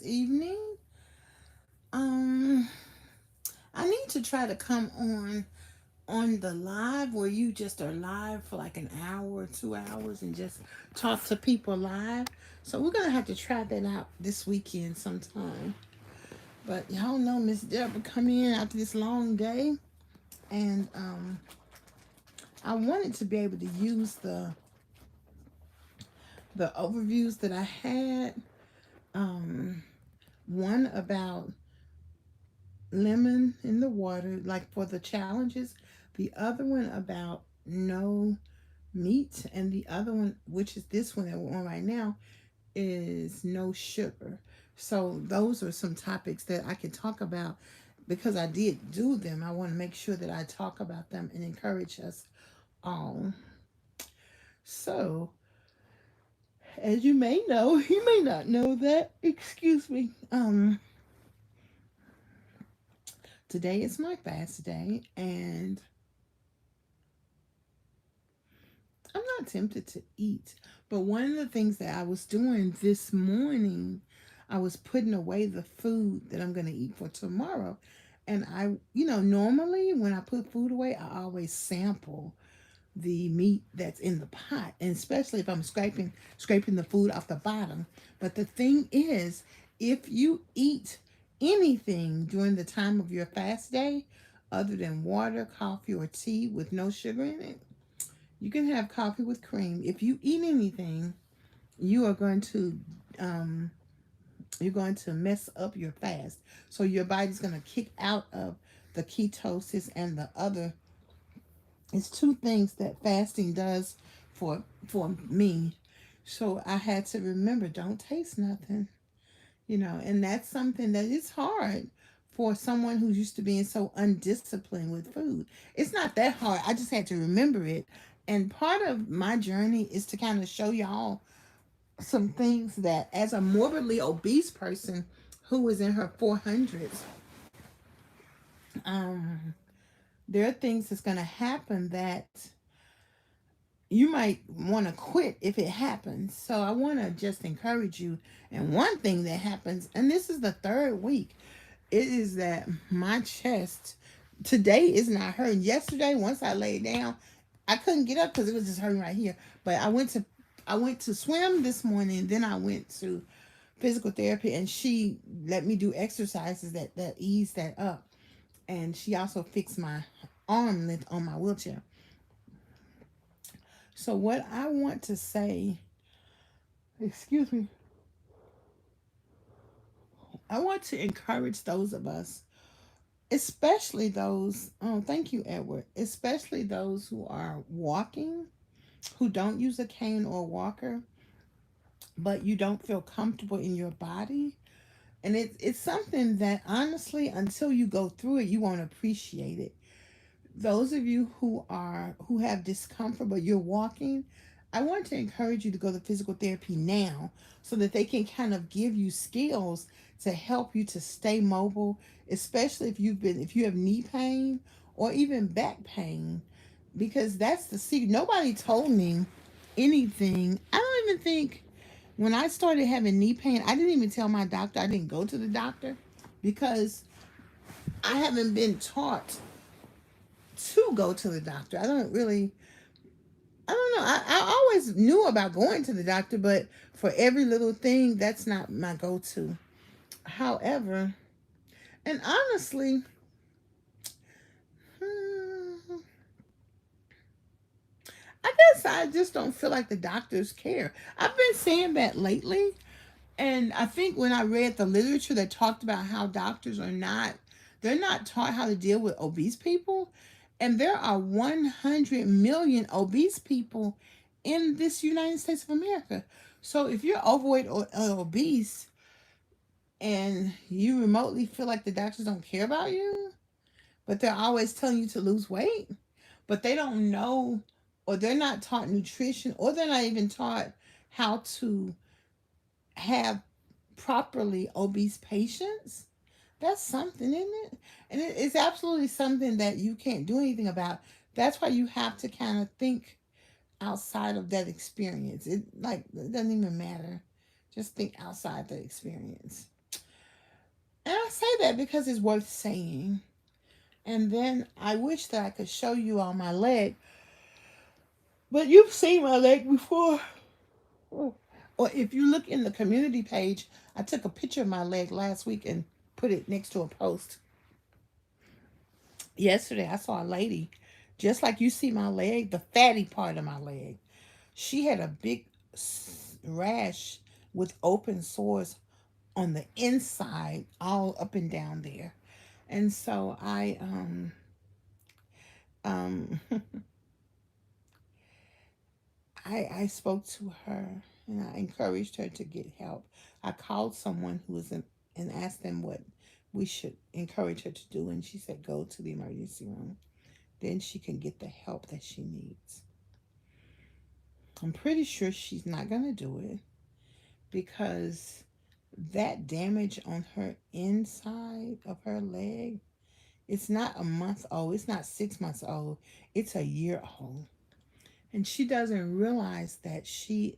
evening. Um, I need to try to come on the live where you just are live for like an hour or 2 hours and just talk to people live. So we're gonna have to try that out this weekend sometime. But y'all know Miss Deborah come in after this long day, and I wanted to be able to use the overviews that I had. Um, one about lemon in the water, like for the challenges. The other one about no meat, and the other one, which is this one that we're on right now, is no sugar. So those are some topics that I can talk about because I did do them. I want to make sure that I talk about them and encourage us all. So, as you may know, you may not know that. Excuse me. Today is my fast day, and I'm not tempted to eat. But one of the things that I was doing this morning, I was putting away the food that I'm going to eat for tomorrow. And normally when I put food away, I always sample the meat that's in the pot, and especially if I'm scraping the food off the bottom. But the thing is, if you eat anything during the time of your fast day other than water, coffee, or tea with no sugar in it, you can have coffee with cream. If you eat anything, you are going to um, you're going to mess up your fast. So your body's going to kick out of the ketosis and the other. It's two things that fasting does for me. So I had to remember, don't taste nothing, and that's something that is hard for someone who's used to being so undisciplined with food. It's not that hard. I just had to remember it. And part of my journey is to kind of show y'all some things that, as a morbidly obese person who is in her 400s, um, there are things that's going to happen that you might want to quit if it happens. So I want to just encourage you. And one thing that happens, and this is the third week, it is that my chest today is not hurting. Yesterday, once I laid down, I couldn't get up because it was just hurting right here. But I went to swim this morning. Then I went to physical therapy, and she let me do exercises that ease that up. And she also fixed my arm length on my wheelchair. So what I want to say, excuse me, I want to encourage those of us, especially those, oh, thank you, Edward, especially those who are walking, who don't use a cane or a walker, but you don't feel comfortable in your body. And it's something that honestly, until you go through it, you won't appreciate it. Those of you who have discomfort but you're walking, I want to encourage you to go to physical therapy now so that they can kind of give you skills to help you to stay mobile, especially if you have knee pain or even back pain, because that's the secret. Nobody told me anything. I don't even think when I started having knee pain, I didn't even tell my doctor. I didn't go to the doctor because I haven't been taught to go to the doctor. I don't know. I always knew about going to the doctor, but for every little thing, that's not my go to. However, and honestly, hmm, I guess I just don't feel like the doctors care. I've been saying that lately, and I think when I read the literature that talked about how doctors they're not taught how to deal with obese people. And there are 100 million obese people in this United States of America. So if you're overweight or obese and you remotely feel like the doctors don't care about you, but they're always telling you to lose weight, but they don't know, or they're not taught nutrition, or they're not even taught how to have properly obese patients, that's something, isn't it? And it's absolutely something that you can't do anything about. That's why you have to kind of think outside of that experience. It doesn't even matter. Just think outside the experience. And I say that because it's worth saying. And then I wish that I could show you all my leg, but you've seen my leg before. Or if you look in the community page, I took a picture of my leg last week and put it next to a post. Yesterday, I saw a lady, just like you see my leg, the fatty part of my leg. She had a big rash with open sores on the inside, all up and down there. And so um I spoke to her and I encouraged her to get help. I called someone who was in and asked them what we should encourage her to do, and she said go to the emergency room. Then she can get the help that she needs. I'm pretty sure she's not going to do it because that damage on her inside of her leg, it's not a month old, it's not 6 months old, it's a year old. And she doesn't realize that she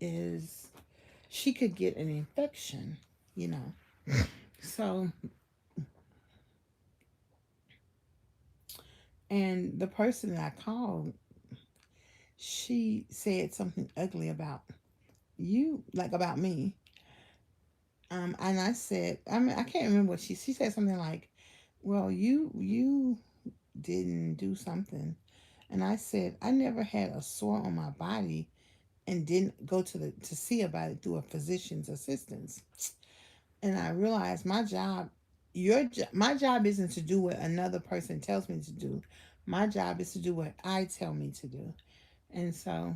could get an infection, you know. So, and the person that I called, she said something ugly about you, like about me. And I said, I mean, I can't remember what she said something like, well, you didn't do something. And I said, I never had a sore on my body and didn't go to see about it through a physician's assistance. And I realized my job isn't to do what another person tells me to do. My job is to do what I tell me to do. And so,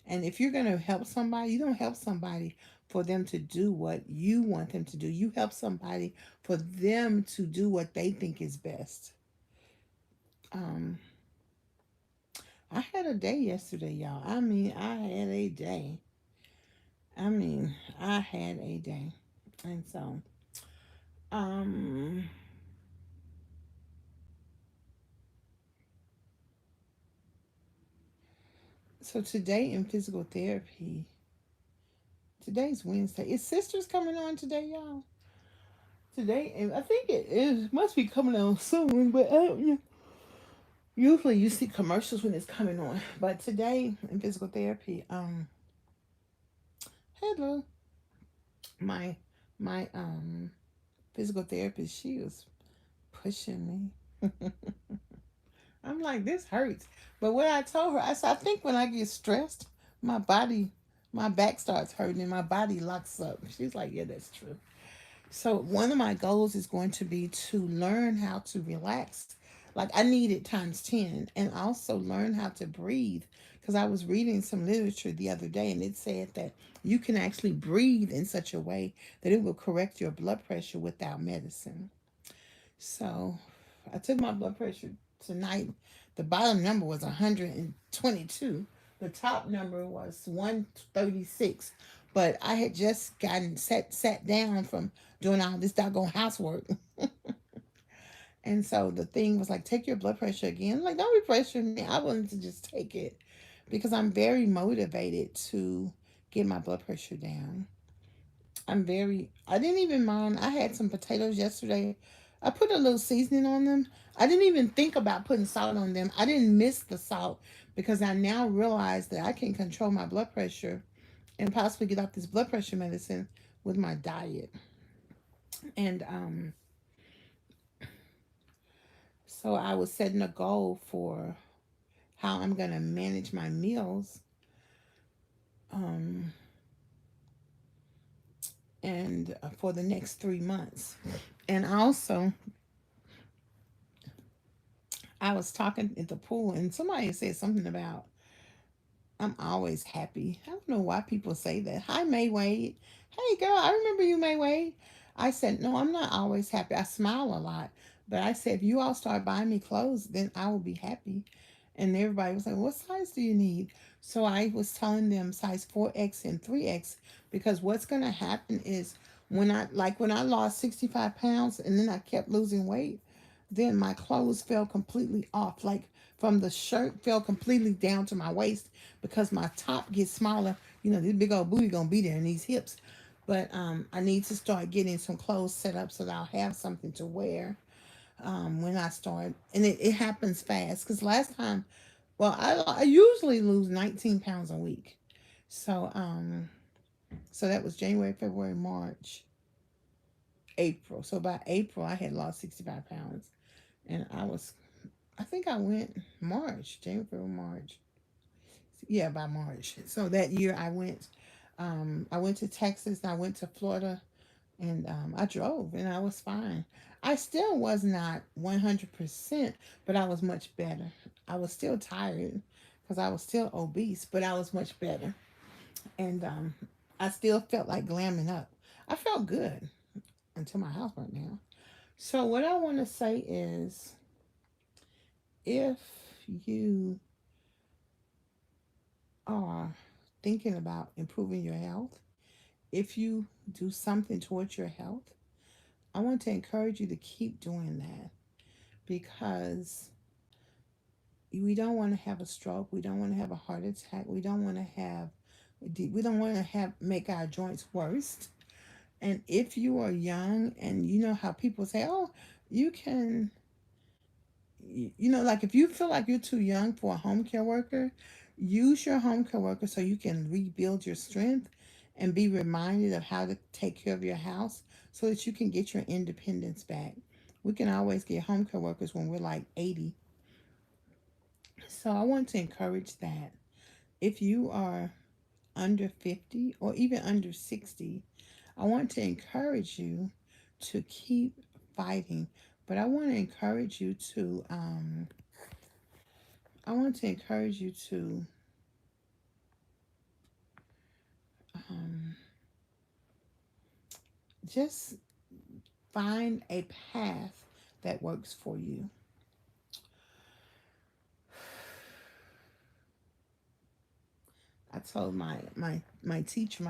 and if you're going to help somebody, you don't help somebody for them to do what you want them to do. You help somebody for them to do what they think is best. Um, I had a day yesterday, y'all. I mean, I had a day. I mean, I had a day. And so, um, so today in physical therapy, today's Wednesday. Is Sisters coming on today, y'all? Today, and I think it is must be coming on soon, but usually you see commercials when it's coming on. But today in physical therapy, hello, my my physical therapist, she was pushing me. I'm like, this hurts. But what I told her, I said, I think when I get stressed, my body, my back starts hurting and my body locks up. She's like, yeah, that's true. So one of my goals is going to be to learn how to relax. Like I need it times 10 and also learn how to breathe because I was reading some literature the other day and it said that you can actually breathe in such a way that it will correct your blood pressure without medicine. So I took my blood pressure tonight. The bottom number was 122. The top number was 136. But I had just gotten sat down from doing all this doggone housework. And so the thing was like, take your blood pressure again. I'm like, don't be pressuring me. I wanted to just take it because I'm very motivated to get my blood pressure down. I didn't even mind. I had some potatoes yesterday. I put a little seasoning on them. I didn't even think about putting salt on them. I didn't miss the salt because I now realize that I can control my blood pressure and possibly get off this blood pressure medicine with my diet. And so I was setting a goal for how I'm going to manage my meals. Um, and for the next 3 months. And also, I was talking at the pool, and somebody said something about I'm always happy. I don't know why people say that. Hi, May Wade. Hey, girl, I remember you, May Wade. I said, no, I'm not always happy. I smile a lot. But I said, if you all start buying me clothes, then I will be happy. And everybody was like, what size do you need? So I was telling them size 4X and 3X because what's going to happen is when I lost 65 pounds and then I kept losing weight, then my clothes fell completely off. Like from the shirt fell completely down to my waist because my top gets smaller. You know, this big old booty gonna be there in these hips. But I need to start getting some clothes set up so that I'll have something to wear when I start. And it happens fast because last time, well, I usually lose 19 pounds a week. So so that was January, February, March, April. So by April, I had lost 65 pounds. And I think I went March, January, February, March. Yeah, by March. So that year I went to Texas and I went to Florida and I drove and I was fine. I still was not 100%, but I was much better. I was still tired because I was still obese, but I was much better. And I still felt like glamming up. I felt good until my house burnt down. So, what I want to say is if you are thinking about improving your health, if you do something towards your health, I want to encourage you to keep doing that because we don't want to have a stroke, we don't want to have a heart attack, we don't want to have make our joints worse. And if you are young and you know how people say, "Oh, you can," like if you feel like you're too young for a home care worker, use your home care worker so you can rebuild your strength and be reminded of how to take care of your house so that you can get your independence back. We can always get home care workers when we're like 80. So I want to encourage that. If you are under 50 or even under 60, I want to encourage you to keep fighting. But I want to encourage you to um, just find a path that works for you. I told my teacher,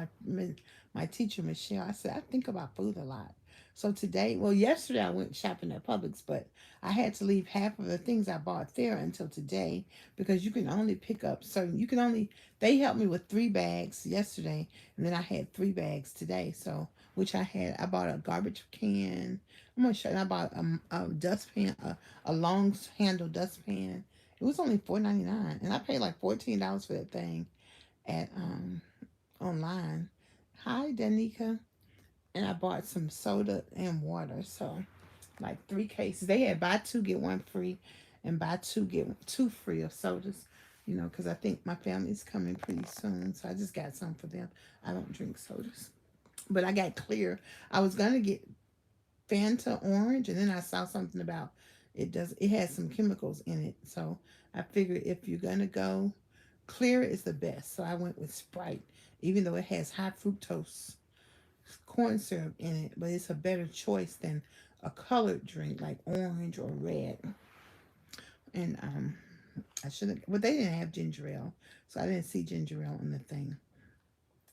my teacher Michelle, I said I think about food a lot. So today, well, yesterday I went shopping at Publix, but I had to leave half of the things I bought there until today because you can only pick up certain. You can only they helped me with 3 bags yesterday, and then I had 3 bags today. So which I bought a garbage can. I'm gonna show you. I bought a dustpan, a long handle dustpan. It was only $4.99, and I paid like $14 for that thing at online. Hi, Danica. And I bought some soda and water. So like 3 cases. They had buy two get one free, and buy two get two free of sodas. Because I think my family's coming pretty soon, so I just got some for them. I don't drink sodas, but I got clear. I was gonna get Fanta orange, and then I saw something about it has some chemicals in it. So I figured if you're gonna go, clear is the best. So I went with Sprite, even though it has high fructose corn syrup in it, but it's a better choice than a colored drink like orange or red. And I should have, but they didn't have ginger ale, so I didn't see ginger ale in the thing.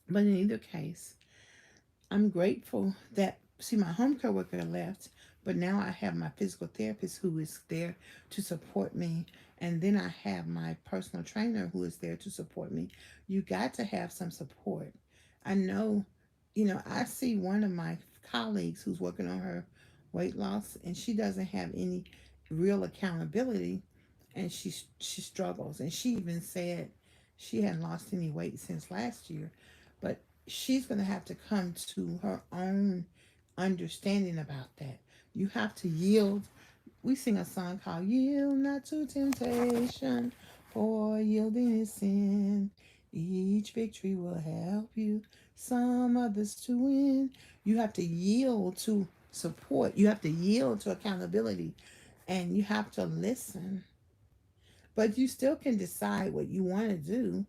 But in either case, I'm grateful that see my home care worker left, but now I have my physical therapist who is there to support me, and then I have my personal trainer who is there to support me. You got to have some support. I know, I see one of my colleagues who's working on her weight loss, and she doesn't have any real accountability, and she struggles. And she even said she hadn't lost any weight since last year, but she's going to have to come to her own understanding about that. You have to yield. We sing a song called Yield Not to Temptation, for yielding is sin. Each victory will help you, some others to win. You have to yield to support. You have to yield to accountability. And you have to listen. But you still can decide what you want to do,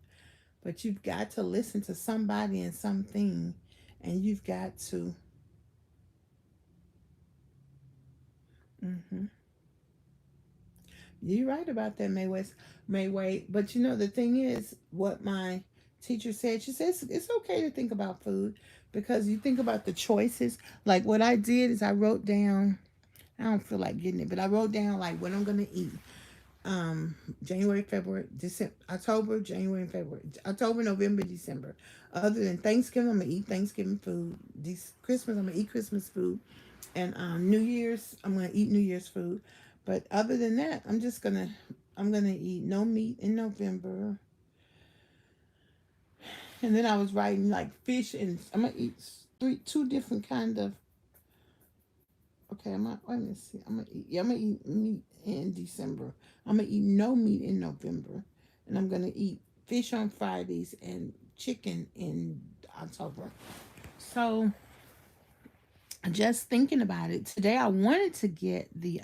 but you've got to listen to somebody and something, and you've got to. hmm You're right about that, Mayway. But the thing is, what my teacher said, she says it's okay to think about food because you think about the choices. Like what I did is I wrote down. I don't feel like getting it, but I wrote down like what I'm gonna eat. January, February, December, October, January, and February, October, November, December. Other than Thanksgiving, I'm gonna eat Thanksgiving food. This Christmas, I'm gonna eat Christmas food, and New Year's, I'm gonna eat New Year's food. But other than that, I'm gonna eat no meat in November. And then I was writing like fish, and I'm gonna eat two different kind of. Okay, let me see. I'm gonna eat. Yeah, I'm gonna eat meat in December. I'm gonna eat no meat in November, and I'm gonna eat fish on Fridays and chicken in October. So just thinking about it today, I wanted to get the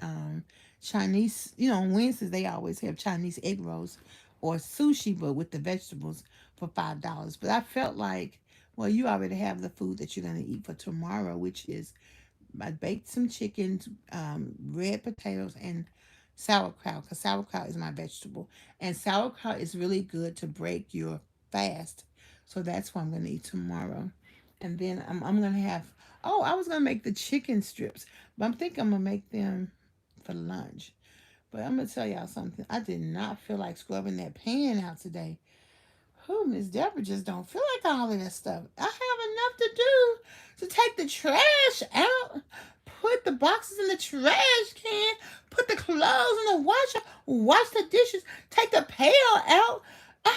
Chinese. On Wednesdays they always have Chinese egg rolls or sushi, but with the vegetables for $5. But I felt like, well, you already have the food that you're gonna eat for tomorrow, which is I baked some chickens, red potatoes, and sauerkraut, because sauerkraut is my vegetable. And sauerkraut is really good to break your fast. So that's what I'm going to eat tomorrow. And then I'm going to have, oh, I was going to make the chicken strips, but I'm thinking I'm going to make them for lunch. But I'm going to tell y'all something. I did not feel like scrubbing that pan out today. Who, Miss Deborah just don't feel like all of that stuff. I have enough to do to take the trash out, put the boxes in the trash can, put the clothes in the washer, wash the dishes, take the pail out. I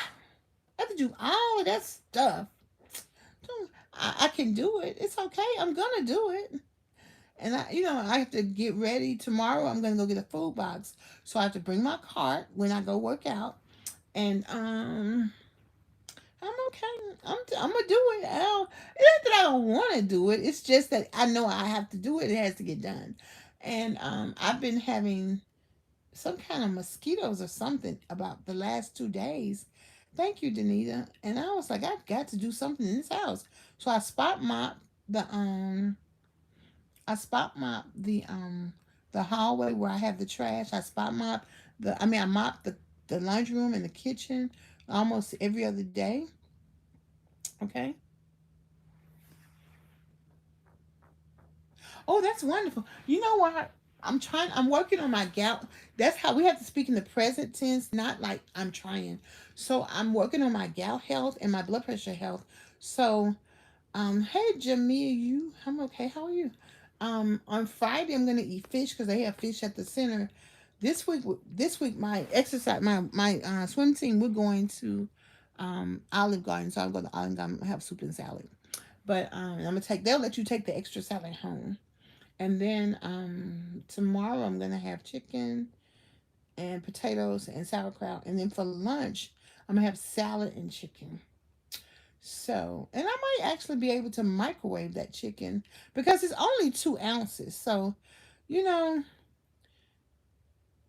have to do all of that stuff. I can do it. It's okay. I'm gonna do it. And I have to get ready tomorrow. I'm gonna go get a food box, so I have to bring my cart when I go work out. And I'm okay. I'm gonna do it. It's not that I don't want to do it. It's just that I know I have to do it. It has to get done. And I've been having some kind of mosquitoes or something about the last 2 days. Thank you, Danita. And I was like, I've got to do something in this house. So the um I spot mop the hallway where I have the trash. I mop the laundry room and the kitchen almost every other day. Okay. Oh, that's wonderful. You know what? I'm working on my gout. That's how we have to speak in the present tense, not like I'm trying. So I'm working on my gout health and my blood pressure health. So, hey, Jamia, I'm okay. How are you? On Friday, I'm going to eat fish because they have fish at the center. This week, my exercise, my swim team, we're going to, Olive Garden. So I'll go to Olive Garden and have soup and salad. But they'll let you take the extra salad home. And then tomorrow I'm gonna have chicken and potatoes and sauerkraut. And then for lunch, I'm gonna have salad and chicken. So, and I might actually be able to microwave that chicken because it's only 2 ounces. So, you know,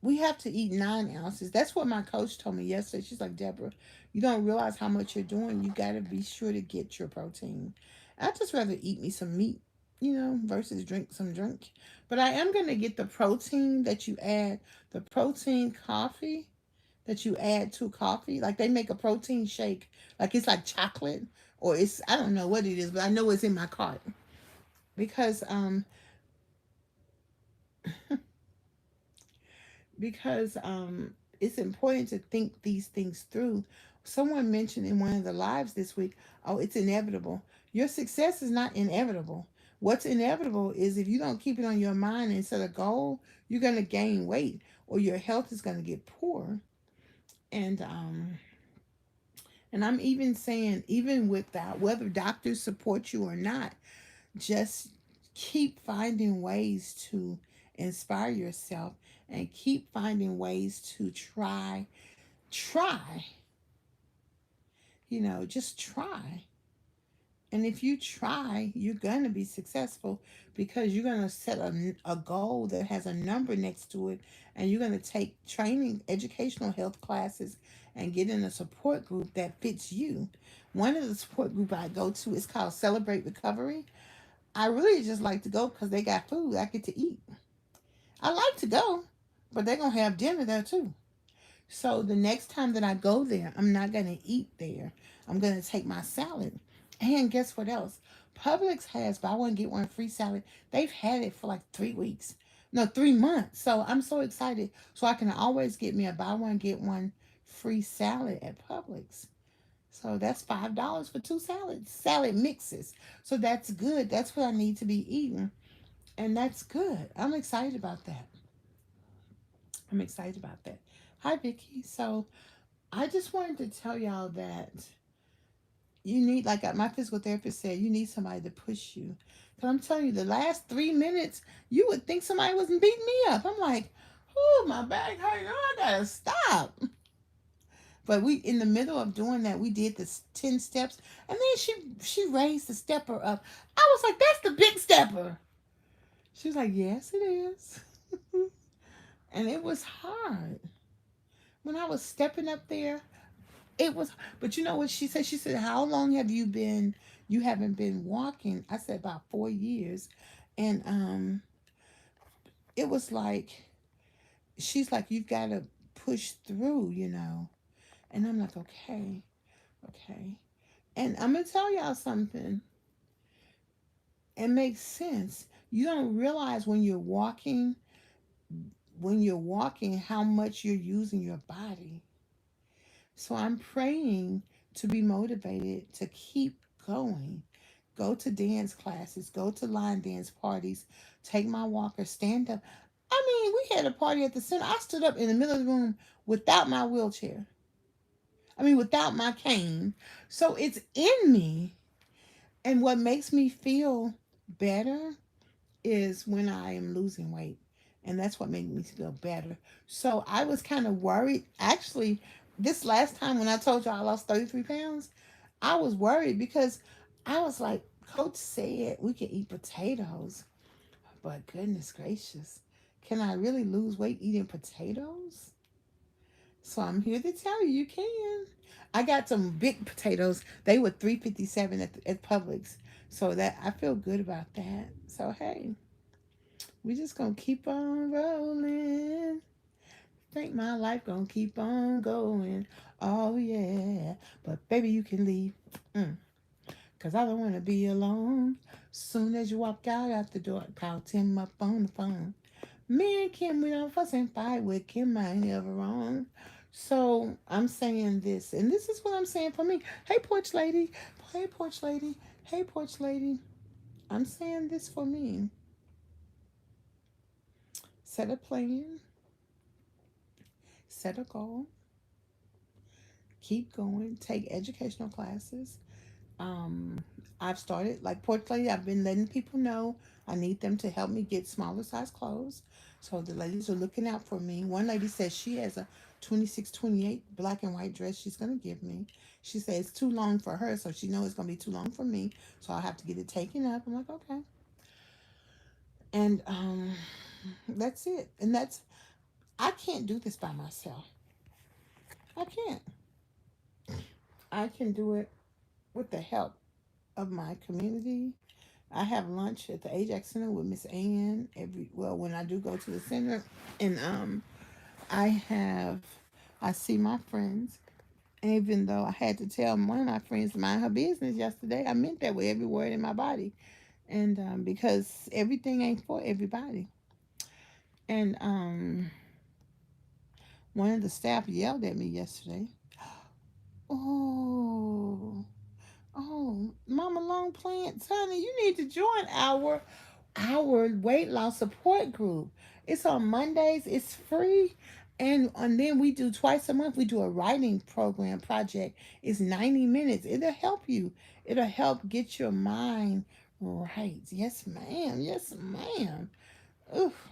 we have to eat 9 ounces. That's what my coach told me yesterday. She's like, Deborah, you don't realize how much you're doing. You got to be sure to get your protein. I'd just rather eat me some meat, versus drink some drink. But I am going to get the protein that you add, the protein coffee that you add to coffee. Like they make a protein shake, like it's like chocolate or I don't know what it is, but I know it's in my cart because it's important to think these things through. Someone mentioned in one of the lives this week, oh, it's inevitable. Your success is not inevitable. What's inevitable is if you don't keep it on your mind and set a goal, you're going to gain weight or your health is going to get poor. And I'm even saying, even with that, whether doctors support you or not, just keep finding ways to inspire yourself and keep finding ways to try, just try. And if you try, you're going to be successful because you're going to set a goal that has a number next to it. And you're going to take training, educational health classes, and get in a support group that fits you. One of the support group I go to is called Celebrate Recovery. I really just like to go because they got food I get to eat. I like to go, but they're going to have dinner there too. So the next time that I go there, I'm not going to eat there. I'm going to take my salad. And guess what else? Publix has buy one, get one free salad. They've had it for like 3 weeks. No, 3 months. So I'm so excited. So I can always get me a buy one get one free salad at Publix. So that's $5 for two salad mixes. So that's good. That's what I need to be eating, and that's good. I'm excited about that. I'm excited about that. Hi, Vicky. So I just wanted to tell y'all that you need, like my physical therapist said, you need somebody to push you. Because I'm telling you, the last 3 minutes, you would think somebody wasn't beating me up. I'm like, oh, my back hurt. Oh, I gotta stop. But we, in the middle of doing that, we did the 10 steps, and then she raised the stepper up. I was like, that's the big stepper. She was like, yes, it is. And it was hard. When I was stepping up there, it was, but you know what she said? She said, how long have you haven't been walking? I said, about 4 years. And it was like, she's like, you've got to push through. And I'm like, okay, okay. And I'm going to tell y'all something. It makes sense. You don't realize when you're walking, how much you're using your body. So I'm praying to be motivated to keep going. Go to dance classes, go to line dance parties, take my walker, stand up. I mean, we had a party at the center. I stood up in the middle of the room without my wheelchair. I mean, without my cane. So it's in me. And what makes me feel better is when I am losing weight. And that's what made me feel better. So I was kind of worried. Actually, this last time when I told you I lost 33 pounds, I was worried because I was like, Coach said we could eat potatoes. But goodness gracious, can I really lose weight eating potatoes? So I'm here to tell you, you can. I got some big potatoes. They were 3.57 at Publix. So that I feel good about that. So hey, we just gonna keep on rolling. Think my life gonna keep on going. Oh yeah. But baby, you can leave. Mm. Cause I don't wanna be alone. Soon as you walk out the door, call Tim up on the phone. Me and Kim, we don't fuss and fight with Kim. I ain't ever wrong. So I'm saying this, and this is what I'm saying for me. Hey, porch lady. Hey, porch lady. Hey, porch lady. I'm saying this for me. Set a plan, set a goal, keep going, take educational classes. I've started, like Porch Lady, I've been letting people know I need them to help me get smaller size clothes. So the ladies are looking out for me. One lady says she has a 26-28 black and white dress she's going to give me. She says it's too long for her, so she knows it's going to be too long for me. So I'll have to get it taken up. I'm like, okay. And that's it. And I can't do this by myself. I can't. I can do it with the help of my community. I have lunch at the Ajax Center with Miss Ann when I do go to the center, and I have I see my friends. Even though I had to tell one of my friends to mind her business yesterday, I meant that with every word in my body, and because everything ain't for everybody. And one of the staff yelled at me yesterday. Oh, oh, Mama Long Plants, honey, you need to join our weight loss support group. It's on Mondays. It's free. And then we do twice a month. We do a writing program project. It's 90 minutes. It'll help you. It'll help get your mind right. Yes, ma'am. Yes, ma'am. Oof.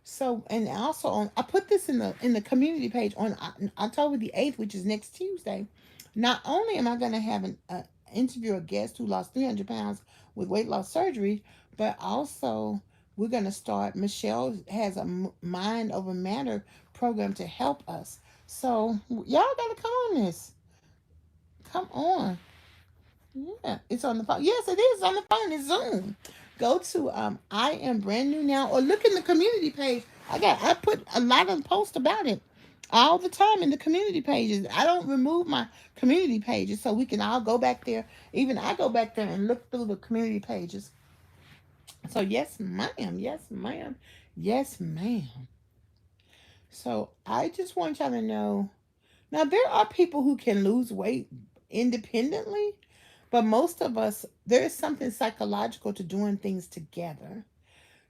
So, and also I put this in the community page on October the 8th, which is next Tuesday. Not only am I going to have an interview a guest who lost 300 pounds with weight loss surgery, but also we're going to start. Michelle has a mind over matter program to help us. So y'all got to come on this. Come on. Yeah, it's on the phone. Yes, it is on the phone. It's Zoom. Go to I am brand new now, or look in the community page. I put a lot of posts about it all the time in the community pages. I don't remove my community pages, so we can all go back there. Even I go back there and look through the community pages. So yes, ma'am. Yes, ma'am. Yes, ma'am. So I just want y'all to know. Now there are people who can lose weight independently, but most of us, there is something psychological to doing things together.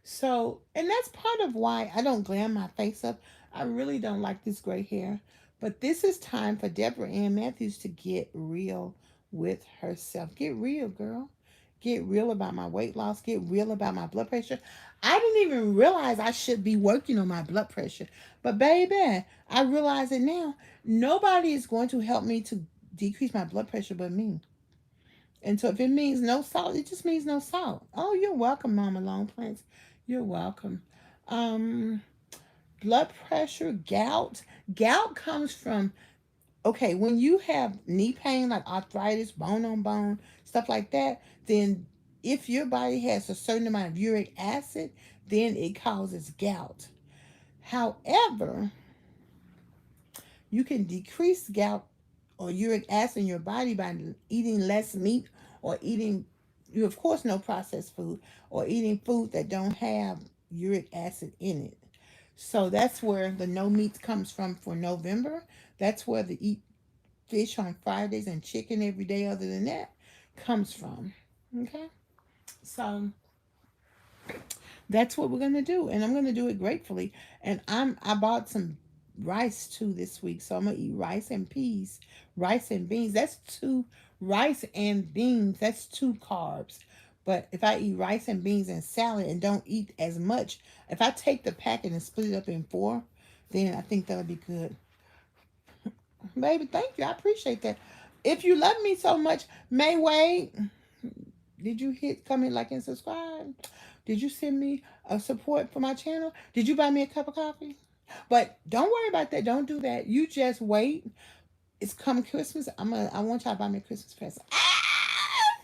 So, and that's part of why I don't glam my face up. I really don't like this gray hair. But this is time for DebraAnnMatthews to get real with herself. Get real, girl. Get real about my weight loss. Get real about my blood pressure. I didn't even realize I should be working on my blood pressure. But baby, I realize it now. Nobody is going to help me to decrease my blood pressure but me. And so if it means no salt, it just means no salt. Oh, you're welcome, Mama Long Plants. You're welcome. Um, Blood pressure, gout. Gout comes from, okay, when you have knee pain like arthritis, bone on bone, stuff like that, then if your body has a certain amount of uric acid, then it causes gout. However, you can decrease gout or uric acid in your body by eating less meat or eating, you of course no processed food, or eating food that don't have uric acid in it. So that's where the no meat comes from for November. That's where the eat fish on Fridays and chicken every day other than that comes from. Okay? So that's what we're gonna do, and I'm gonna do it gratefully. And I bought some rice too this week, so I'm gonna eat rice and peas, rice and beans. That's two rice and beans. That's two carbs. But if I eat rice and beans and salad and don't eat as much, if I take the packet and split it up in four, then I think that'll be good. Baby, thank you. I appreciate that. If you love me so much, May Wade, did you hit comment, like, and subscribe? Did you send me a support for my channel? Did you buy me a cup of coffee? But don't worry about that. Don't do that. You just wait. It's coming Christmas. I want y'all to buy me a Christmas present. Ah!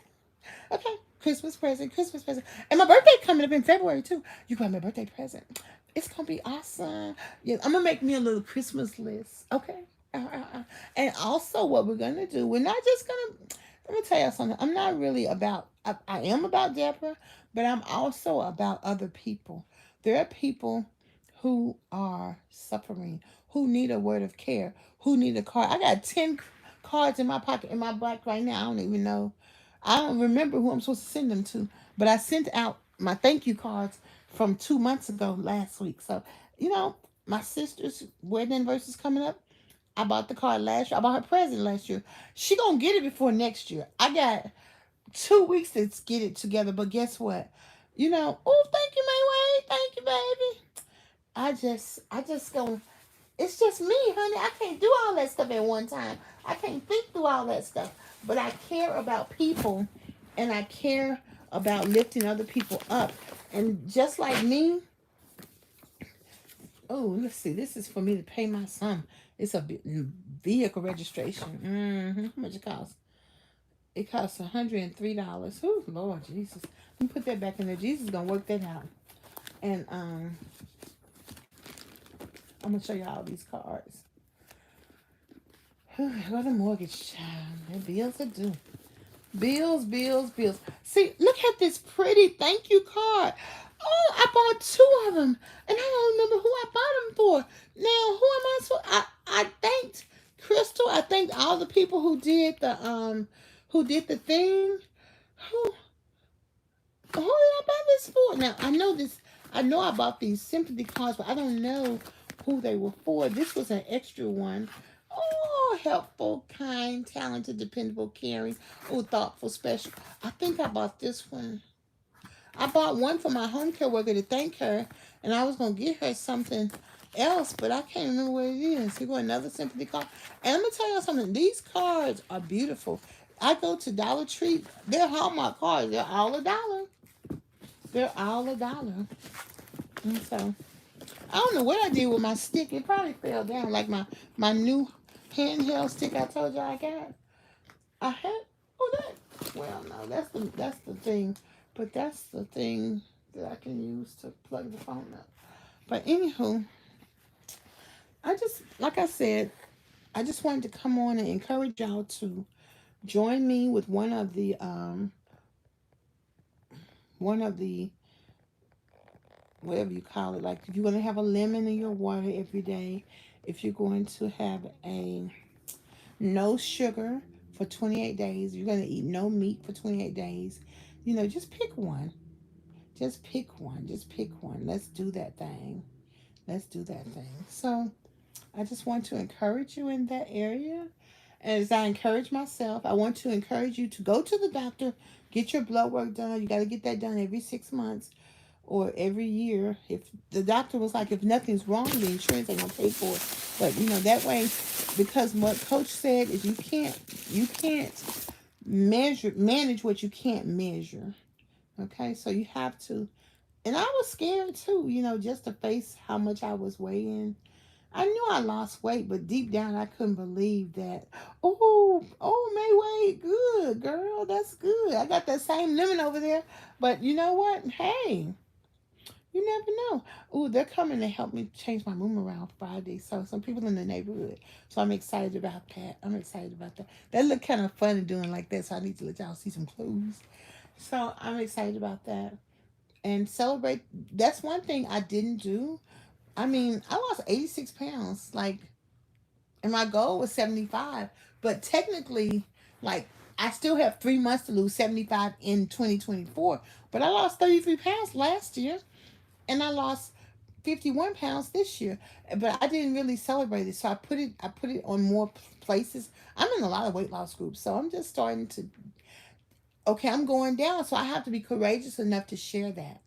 Okay. Christmas present, Christmas present. And my birthday coming up in February too. You got my birthday present. It's gonna be awesome. Yeah, I'm gonna make me a little Christmas list. Okay. And also what we're gonna do, we're not just gonna, let me tell you something. I'm not really about, I am about Deborah, but I'm also about other people. There are people who are suffering, who need a word of care, who need a card. I got 10 cards in my pocket, in my back right now. I don't even know. I don't remember who I'm supposed to send them to, but I sent out my thank you cards from 2 months ago last week. So, you know, my sister's wedding anniversary is coming up. I bought the card last year. I bought her present last year. She gonna get it before next year. I got 2 weeks to get it together. But guess what? You know, oh, thank you, Mayway. Thank you, baby. I just gonna. It's just me, honey. I can't do all that stuff at one time. I can't think through all that stuff. But I care about people, and I care about lifting other people up. And just like me, oh, let's see. This is for me to pay my son. It's a vehicle registration. How much it costs? It costs $103. Oh, Lord Jesus. Let me put that back in there. Jesus is gonna work that out. And I'm gonna show you all these cards. Go to mortgage, child. And bills are due. Bills, bills, bills. See, look at this pretty thank you card. Oh, I bought two of them, and I don't remember who I bought them for. Now, who am I supposed? I thanked Crystal. I thanked all the people who did the thing. Who who did I buy this for? Now I know this. I know I bought these sympathy cards, but I don't know who they were for. This was an extra one. Oh, helpful, kind, talented, dependable, caring. Oh, thoughtful, special. I think I bought this one. I bought one for my home care worker to thank her, and I was gonna get her something else, but I can't remember what it is. Here go another sympathy card. And let me tell you something. These cards are beautiful. I go to Dollar Tree. They're Hallmark cards. They're all $1. They're all $1. And so I don't know what I did with my stick. It probably fell down, like my new handheld stick I told you I got. I had, oh, that, well, no, that's the thing, but that's the thing that I can use to plug the phone up. But anywho, I just, like I said, I just wanted to come on and encourage y'all to join me with one of the whatever you call it. Like if you're going to have a lemon in your water every day, if you're going to have a no sugar for 28 days, you're going to eat no meat for 28 days, just pick one. Just pick one. Just pick one. Let's do that thing. Let's do that thing. So I just want to encourage you in that area. As I encourage myself, I want to encourage you to go to the doctor, get your blood work done. You got to get that done every 6 months or every year. If the doctor was like, if nothing's wrong, the insurance ain't gonna pay for it. But that way, because what coach said is you can't manage what you can't measure. Okay, so you have to. And I was scared too, just to face how much I was weighing. I knew I lost weight, but deep down I couldn't believe that. Oh, May weight good, girl. That's good. I got that same lemon over there. But you know what? Hey, you never know. Oh, they're coming to help me change my room around Friday. So some people in the neighborhood. So I'm excited about that. I'm excited about that. That look kind of funny doing like that. So I need to let y'all see some clues. So I'm excited about that. And celebrate. That's one thing I didn't do. I mean, I lost 86 pounds. Like, and my goal was 75. But technically, like, I still have 3 months to lose 75 in 2024. But I lost 33 pounds last year. And I lost 51 pounds this year. But I didn't really celebrate it. So I put it on more places. I'm in a lot of weight loss groups. So I'm just starting to, okay, I'm going down. So I have to be courageous enough to share that.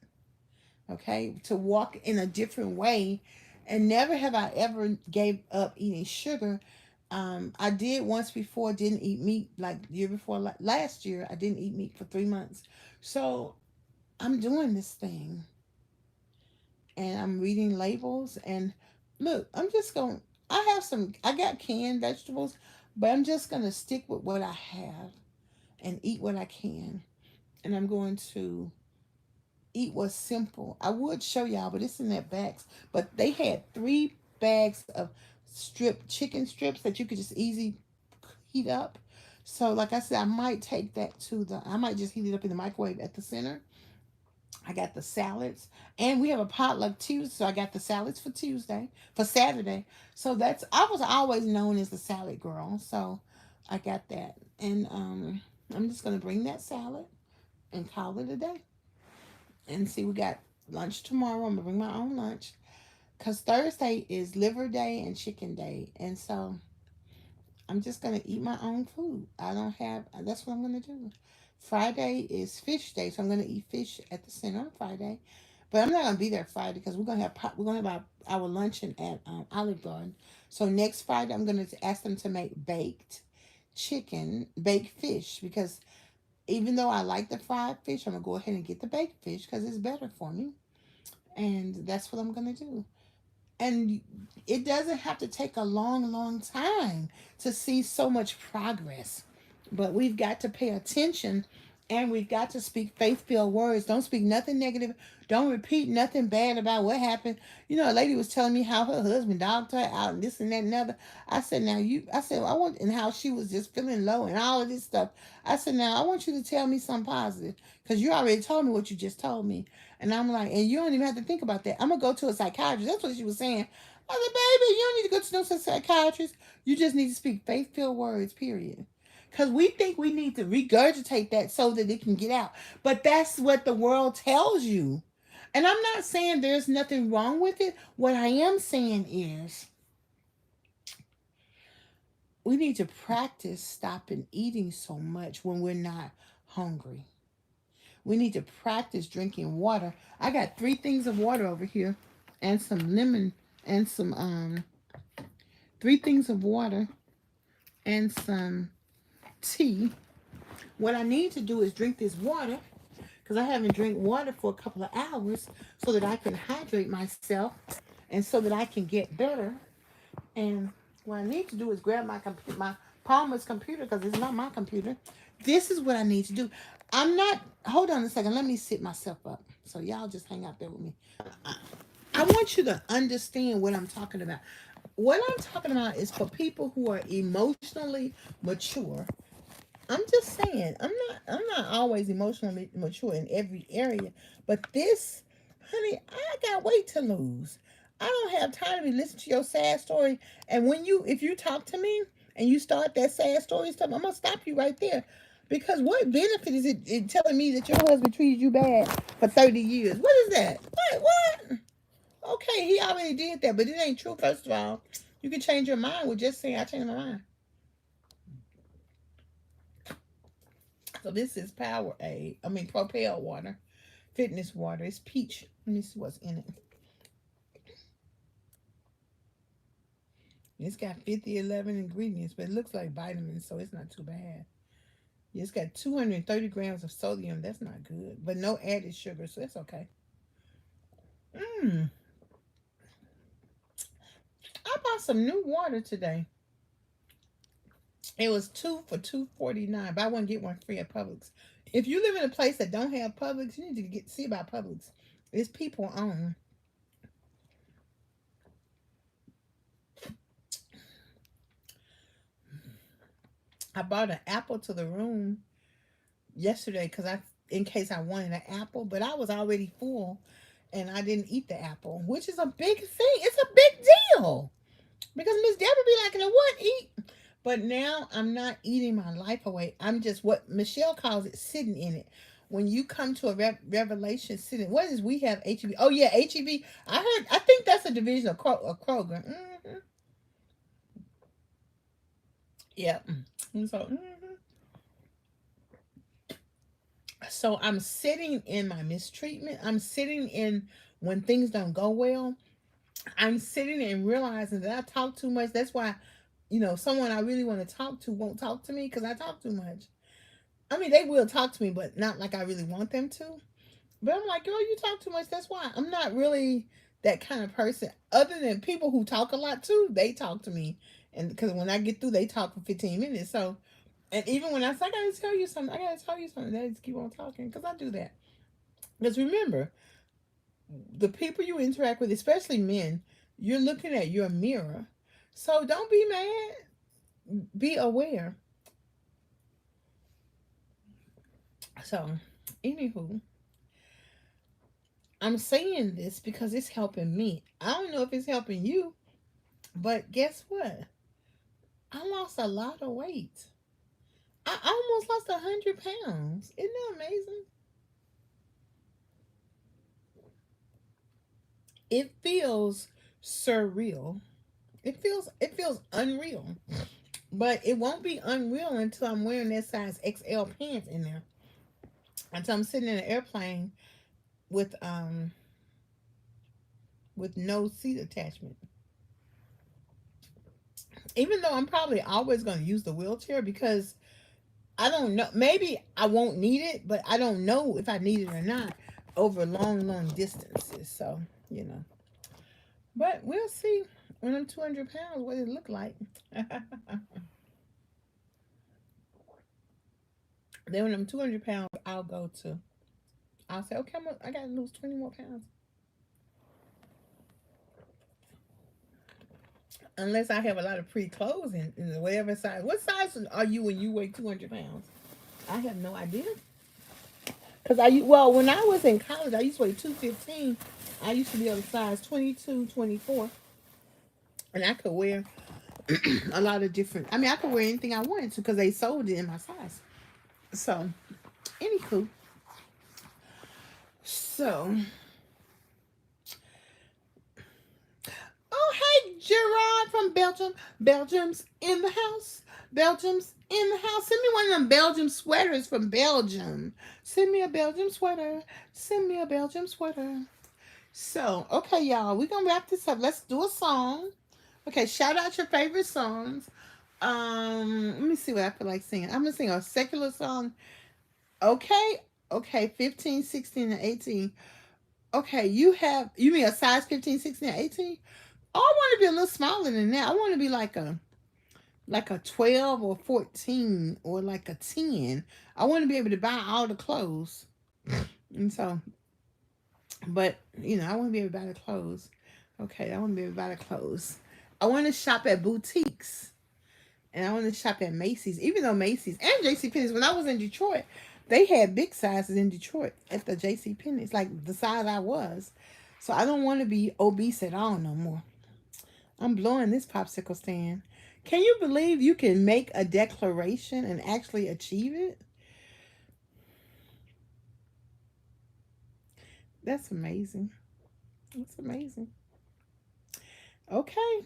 Okay, to walk in a different way. And never have I ever gave up eating sugar. I did once before, didn't eat meat, like the year before, last year I didn't eat meat for 3 months. So I'm doing this thing, and I'm reading labels. And look, I got canned vegetables, but I'm just going to stick with what I have and eat what I can. And I'm going to eat what's simple. I would show y'all, but it's in their bags. But they had 3 bags of chicken strips that you could just easily heat up. So like I said, I might take that I might just heat it up in the microwave at the center. I got the salads, and we have a potluck Tuesday, so I got the salads for Saturday. So I was always known as the salad girl, so I got that. And I'm just gonna bring that salad and call it a day. And see, we got lunch tomorrow. I'm gonna bring my own lunch, because Thursday is liver day and chicken day. And so I'm just gonna eat my own food. That's what I'm gonna do. Friday is fish day, so I'm gonna eat fish at the center on Friday. But I'm not gonna be there Friday, because we're gonna have our luncheon at Olive Garden. So next Friday I'm gonna ask them to make baked fish, because even though I like the fried fish, I'm gonna go ahead and get the baked fish because it's better for me. And that's what I'm gonna do. And it doesn't have to take a long, long time to see so much progress. But we've got to pay attention, and we've got to speak faith-filled words. Don't speak nothing negative. Don't repeat nothing bad about what happened. A lady was telling me how her husband dogged her out and this and that and other. I said, and how she was just feeling low and all of this stuff. I said, now I want you to tell me something positive, because you already told me what you just told me. And I'm like, and you don't even have to think about that. I'm going to go to a psychiatrist. That's what she was saying. I said, baby, you don't need to go to no psychiatrist. You just need to speak faith-filled words, period. Because we think we need to regurgitate that so that it can get out. But that's what the world tells you. And I'm not saying there's nothing wrong with it. What I am saying is we need to practice stopping eating so much when we're not hungry. We need to practice drinking water. I got 3 things of water over here, and some lemon, and some 3 things of water and some tea. What I need to do is drink this water, because I haven't drank water for a couple of hours, so that I can hydrate myself and so that I can get better. And what I need to do is grab my Palmer's computer, because it's not my computer. This is what I need to do. Hold on a second. Let me sit myself up. So y'all just hang out there with me. I want you to understand what I'm talking about. What I'm talking about is for people who are emotionally mature. I'm just saying, I'm not always emotionally mature in every area, but this Honey, I got weight to lose. I don't have time to be listening to your sad story. And if you talk to me and you start that sad story stuff, I'm gonna stop you right there. Because what benefit is it in telling me that your husband treated you bad for 30 years? What is that? What? Okay, he already did that, but it ain't true, first of all. You can change your mind with just saying, I changed my mind. So this is Propel water, fitness water. It's peach. Let me see what's in it. It's got 11 ingredients, but it looks like vitamins, so it's not too bad. It's got 230 grams of sodium. That's not good, but no added sugar, so that's okay. I bought some new water today. It was 2 for $2.49. Buy one get one free at Publix. If you live in a place that don't have Publix, you need to see about Publix. It's people owned. I bought an apple to the room yesterday in case I wanted an apple, but I was already full and I didn't eat the apple, which is a big thing. It's a big deal because Miss Deborah be like, what eat? But now I'm not eating my life away. I'm just what Michelle calls it, sitting in it. When you come to a revelation sitting, what is we have HEB? Oh yeah, HEB. I think that's a division of Kroger. Mm-hmm. Yeah. So I'm sitting in my mistreatment. I'm sitting in when things don't go well. I'm sitting and realizing that I talk too much. That's why, someone I really want to talk to won't talk to me because I talk too much. I mean, they will talk to me, but not like I really want them to. But I'm like, girl, you talk too much. That's why I'm not really that kind of person. Other than people who talk a lot too, they talk to me. And because when I get through, they talk for 15 minutes. So, and even when I say, I gotta tell you something, they just keep on talking because I do that. Because remember, the people you interact with, especially men, you're looking at your mirror. So don't be mad. Be aware. So, anywho, I'm saying this because it's helping me. I don't know if it's helping you, but guess what? I lost a lot of weight. I almost lost 100 pounds. Isn't that amazing? It feels surreal. It feels unreal. But it won't be unreal until I'm wearing that size XL pants in there. Until I'm sitting in an airplane with no seat attachment. Even though I'm probably always going to use the wheelchair because I don't know. Maybe I won't need it, but I don't know if I need it or not over long distances. So, you know. But we'll see when I'm 200 pounds what it look like. Then when I'm 200 pounds, I'll say, okay, I got to lose 20 more pounds. Unless I have a lot of pre-clothes in whatever size. What size are you when you weigh 200 pounds? I have no idea. Because when I was in college, I used to weigh 215. I used to be able to size 22, 24. And I could wear a lot of different, I could wear anything I wanted to because they sold it in my size. So, anywho. So, oh, hey, Gerard from Belgium. Belgium's in the house. Belgium's in the house. Send me one of them Belgium sweaters from Belgium. Send me a Belgium sweater. Send me a Belgium sweater. So, okay, y'all, we're going to wrap this up. Let's do a song. Okay, shout out your favorite songs. Let me see what I feel like singing. I'm going to sing a secular song. Okay, 15, 16, and 18. Okay, you mean a size 15, 16, and 18? Oh, I want to be a little smaller than that. I want to be like a 12 or 14 or like a 10. I want to be able to buy all the clothes. And so, but, I want to be able to buy the clothes. Okay, I want to be able to buy the clothes. I want to shop at boutiques. And I want to shop at Macy's. Even though Macy's and JCPenney's, when I was in Detroit, They had big sizes in Detroit at the J.C. Penney's, like the size I was. So I don't want to be obese at all no more. I'm blowing this popsicle stand. Can you believe you can make a declaration and actually achieve it? That's amazing. That's amazing. Okay.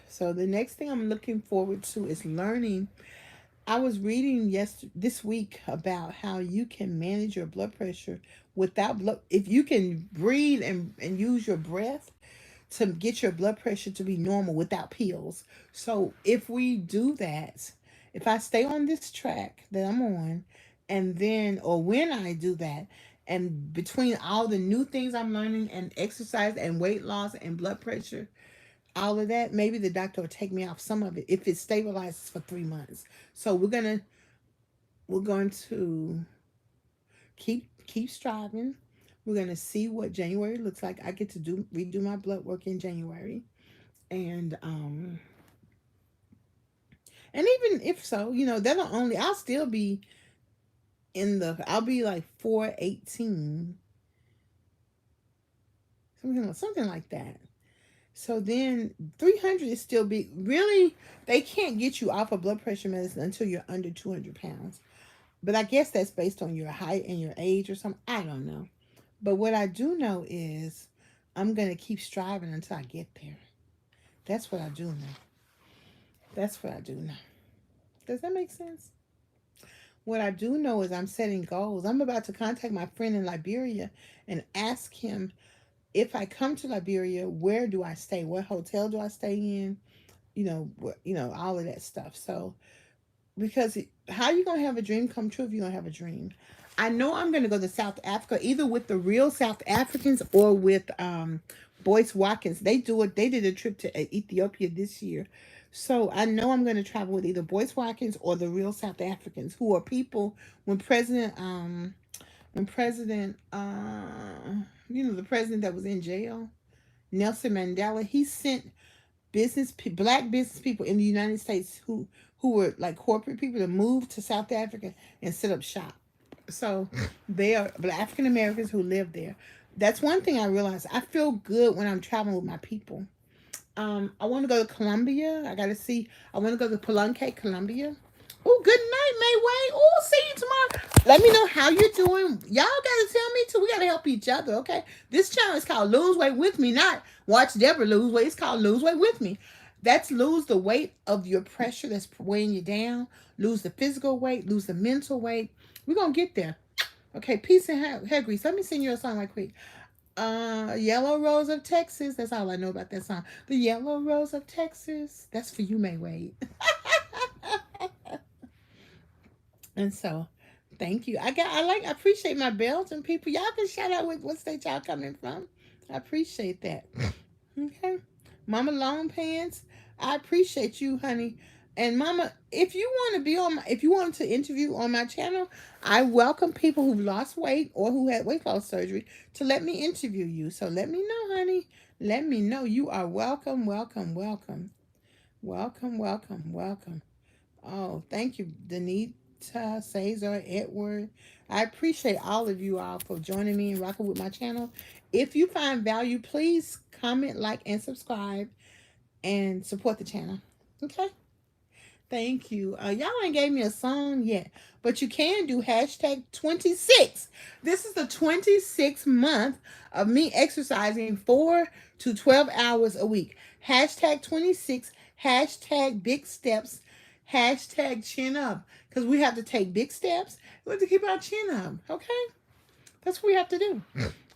So the next thing I'm looking forward to is learning. I was reading this week about how you can manage your blood pressure without blood. If you can breathe and use your breath to get your blood pressure to be normal without pills. So if we do that, if I stay on this track that I'm on, and then, or when I do that, and between all the new things I'm learning and exercise and weight loss and blood pressure, all of that, maybe the doctor will take me off some of it if it stabilizes for 3 months. So we're going to keep striving. We're gonna see what January looks like. I get to redo my blood work in January, and and even if so, that'll only I'll still be I'll be like 418, something like that. So then 300 is still big. Really, they can't get you off of blood pressure medicine until you're under 200 pounds. But I guess that's based on your height and your age or something. I don't know. But what I do know is I'm going to keep striving until I get there. That's what I do know. That's what I do know. Does that make sense? What I do know is I'm setting goals. I'm about to contact my friend in Liberia and ask him, if I come to Liberia, where do I stay? What hotel do I stay in? All of that stuff. So because how you gonna have a dream come true if you don't have a dream? I know I'm gonna go to South Africa either with the real South Africans or with Boyce Watkins. They do it. They did a trip to Ethiopia this year, so I know I'm gonna travel with either Boyce Watkins or the real South Africans, who are people when the president that was in jail, Nelson Mandela, he sent black business people in the United States who were like corporate people to move to South Africa and set up shop. So they are African Americans who live there. That's one thing I realized. I feel good when I'm traveling with my people. I want to go to Colombia. I want to go to Palenque, Colombia. Oh, good night, Mayway. Oh, see you tomorrow. Let me know how you're doing. Y'all got to tell me too. We got to help each other, okay? This channel is called Lose Weight With Me, not Watch Deborah Lose Weight. It's called Lose Weight With Me. That's lose the weight of your pressure that's weighing you down. Lose the physical weight. Lose the mental weight. We're going to get there. Okay, peace and hair grease. Let me sing you a song right quick. Yellow Rose of Texas. That's all I know about that song. The Yellow Rose of Texas. That's for you, May Wade. And so, thank you. I appreciate my Belgian people. Y'all can shout out what state y'all coming from. I appreciate that. Okay, Mama Long Pants. I appreciate you, honey. And Mama, if you want to if you want to interview on my channel, I welcome people who've lost weight or who had weight loss surgery to let me interview you. So let me know, honey. Let me know. You are welcome, welcome, welcome, welcome, welcome, welcome. Oh, thank you, Danita, Cesar, Edward. I appreciate all of you all for joining me and rocking with my channel. If you find value, please comment, like, and subscribe and support the channel. Okay? Thank you. Y'all ain't gave me a song yet, but you can do hashtag 26. This is the 26th month of me exercising 4 to 12 hours a week. Hashtag 26, hashtag big steps, hashtag chin up. Because we have to take big steps. We have to keep our chin up. Okay? That's what we have to do.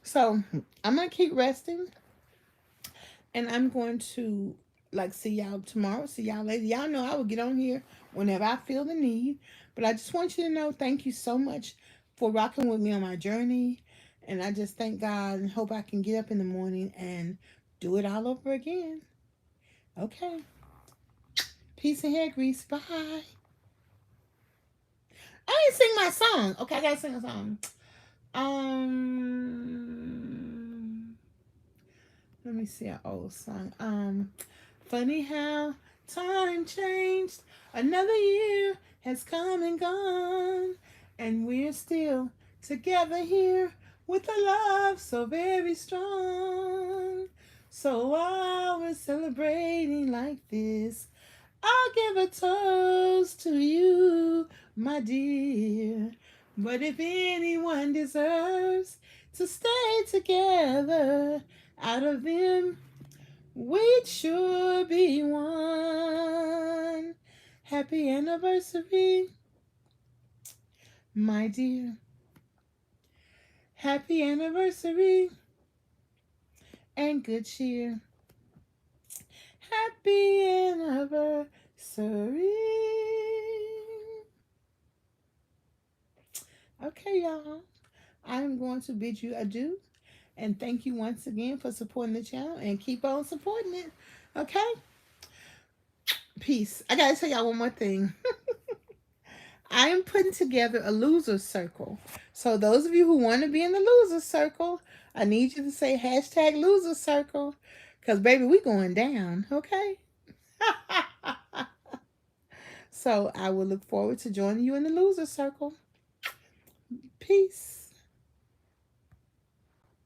So I'm going to keep resting. And I'm going to see y'all tomorrow. See y'all later. Y'all know I will get on here whenever I feel the need. But I just want you to know, thank you so much for rocking with me on my journey. And I just thank God and hope I can get up in the morning and do it all over again. Okay. Peace and hair grease. Bye. I didn't sing my song. Okay, I gotta sing a song. Let me see an old song. Funny how time changed. Another year has come and gone, and we're still together here with a love so very strong. So while we're celebrating like this, I'll give a toast to you, my dear. But if anyone deserves to stay together, out of them, we'd sure be one. Happy anniversary, my dear. Happy anniversary and good cheer. Happy anniversary. Okay, y'all. I'm going to bid you adieu. And thank you once again for supporting the channel. And keep on supporting it. Okay? Peace. I got to tell y'all one more thing. I am putting together a loser circle. So those of you who want to be in the loser circle, I need you to say hashtag loser circle. Because, baby, we going down. Okay? So I will look forward to joining you in the loser circle. Peace.